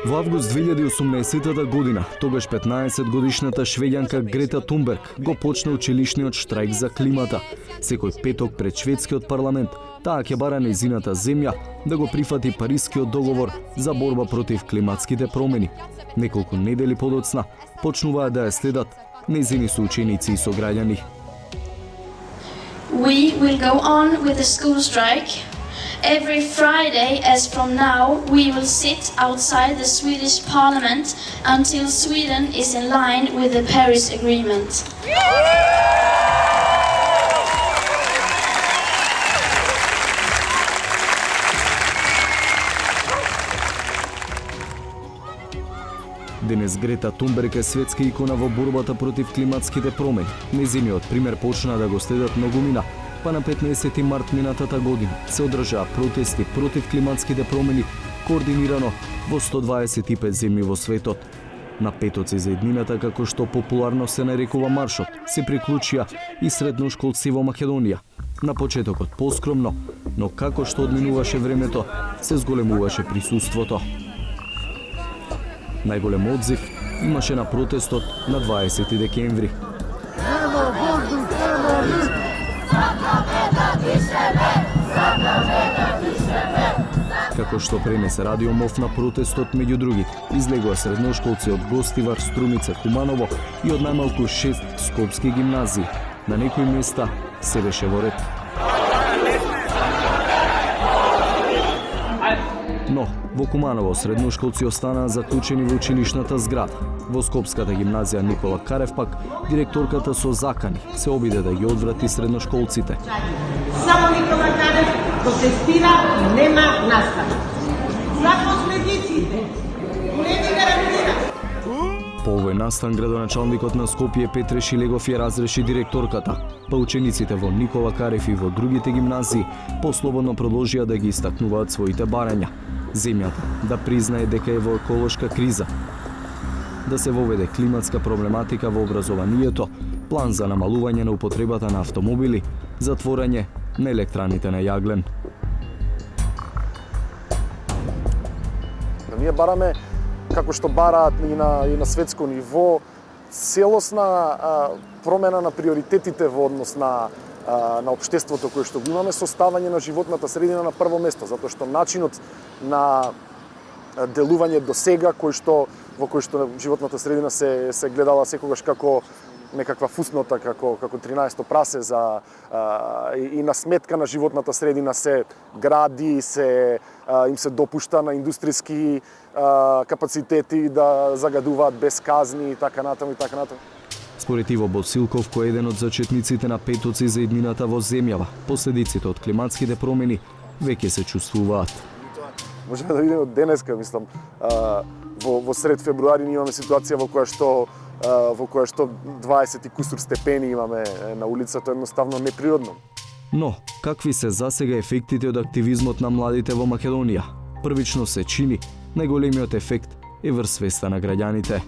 Во август 2018 година, тогаш 15 годишната швеѓанка Грета Тунберг го почна училишниот штрајк за климата. Секој петок пред шведскиот парламент таа ќе бара нејзината земја да го прифати Парискиот договор за борба против климатските промени. Неколку недели подоцна почнуваа да ја следат нејзини соученици и сограѓани. We will go on with the school strike. Every Friday, as from now, we will sit outside the Swedish Parliament until Sweden is in line with the Paris Agreement. Денес Грета Тунберг е светска икона во борбата против климатските промени. Нејзиниот пример почна да го следат многумина, па на 15 март минатата година се одржаа протести против климатските промени координирано во 125 земји во светот. На петоци за еднината, како што популарно се нарекува маршот, се приклучија и средношколци во Македонија. На почетокот поскромно, но како што одминуваше времето, се зголемуваше присуството. Најголем одзив имаше на протестот на 20 декември. Како што пренесе Радио МОВ на протестот, меѓу другите, излегоа средношколци од Гостивар, Струмица, Куманово и од најмалку 6 скопски гимназии. На некои места се беше во ред. Но, во Куманово средношколци останаа заклучени во училишната зграда. Во Скопската гимназија Никола Карев пак, директорката со закани се обиде да ги одврати средношколците. Само Никола Карев протестира и нема настава. За последиците, колеги гарантира. По овој настан градоначалникот на Скопје Петре Шилегов ја разреши директорката, па учениците во Никола Карев и во другите гимназии послободно продолжија да ги истакнуваат своите барања. Земјата да признае дека е во еколошка криза, да се воведе климатска проблематика во образованието, план за намалување на употребата на автомобили, затворање на електраните на јаглен. Ние бараме, како што бараат и на светско ниво, целосна промена на приоритетите во однос на општеството кое што го имаме, составање на животната средина на прво место, затоа што начинот на делување до сега во кој што животната средина се гледала секогаш како некаква фуснота, како 13-то прасе и на сметка на животната средина се гради, им се допушта на индустријски капацитети да загадуваат без казни и така натаму и така натаму. Според Иво Босилков, кој е еден од зачетниците на петоци за еднината во земјава, последиците од климатските промени веќе се чувствуваат. Можеме да видиме од денеска, мислам, во сред февруари ние имаме ситуација во која што 20 и кусур степени имаме на улицата, едноставно неприродно. Но, какви се засега ефектите од активизмот на младите во Македонија? Првично се чини, најголемиот ефект е врз свеста на граѓаните.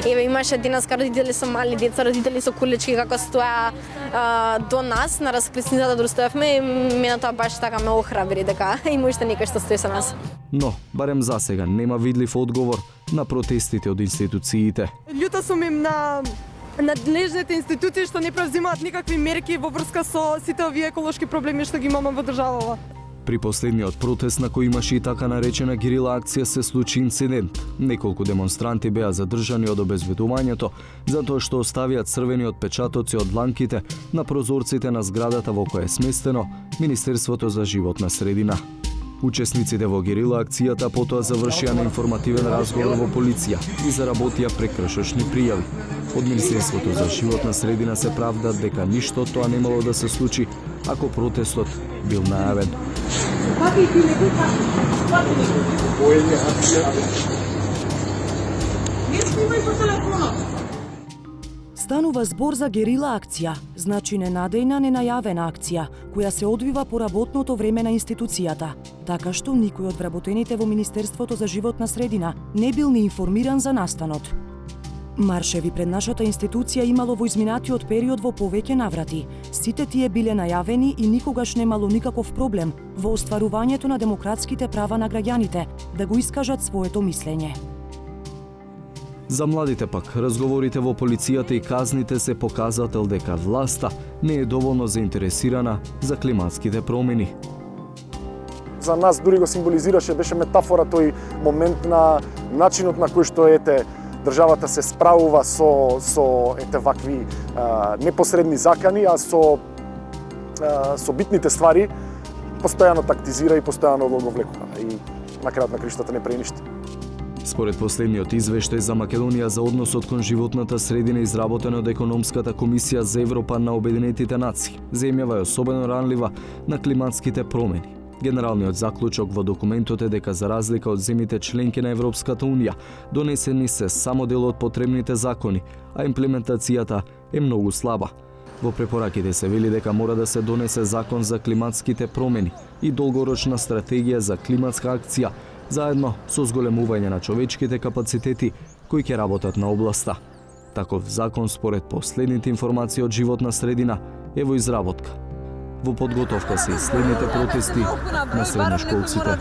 Еве имаше денеска родители со мали деца, родители со кулички како стоја до нас на раскрсницата да стоевме и мене тоа баш така ме охрабри дека има уште некој што стои со нас. Но, барем засега нема видлив одговор на протестите од институциите. Љута сум им на надлежните институции што не превзимаат никакви мерки во врска со сите овие еколошки проблеми што ги имаме во државава. При последниот протест на кој имаше и така наречена герила акција се случи инцидент. Неколку демонстранти беа задржани од обезбедувањето затоа што оставија црвени отпечатоци од дланките на прозорците на зградата во која е сместено Министерството за животна средина. Учесниците во герила акцијата потоа завршија на информативен разговор во полиција и заработија прекршочни пријави. Од Министерството за животна средина се правдат дека ништо тоа немало да се случи ако протестот бил најавен. Станува збор за герила акција, значи ненадејна, ненајавена акција, која се одвива по работното време на институцијата, така што никој од вработените во Министерството за животна средина не бил ни информиран за настанот. Маршеви пред нашата институција имало во изминатиот период во повеќе наврати. Сите тие биле најавени и никогаш немало никаков проблем во остварувањето на демократските права на граѓаните да го искажат своето мислење. За младите пак, разговорите во полицијата и казните се показател дека власта не е доволно заинтересирана за климатските промени. За нас дури го символизираше, беше метафора тој момент на начинот на кој што државата се справува со вакви непосредни закани, а со битните ствари постојано тактизира и постојано го влекува. И на крајот на криштата не прави ништо. Според последниот извештај за Македонија за односот кон животната средина изработен од Економската комисија за Европа на Обединетите нации, земјава е особено ранлива на климатските промени. Генералниот заклучок во документот е дека за разлика од земјите членки на Европската унија, донесени се само дел од потребните закони, а имплементацијата е многу слаба. Во препораките се вели дека мора да се донесе закон за климатските промени и долгорочна стратегија за климатска акција, заедно со зголемување на човечките капацитети кои ќе работат на областа. Таков закон, според последните информации од животна средина, е во изработка. Во подготовка се и следните протести на средношколците.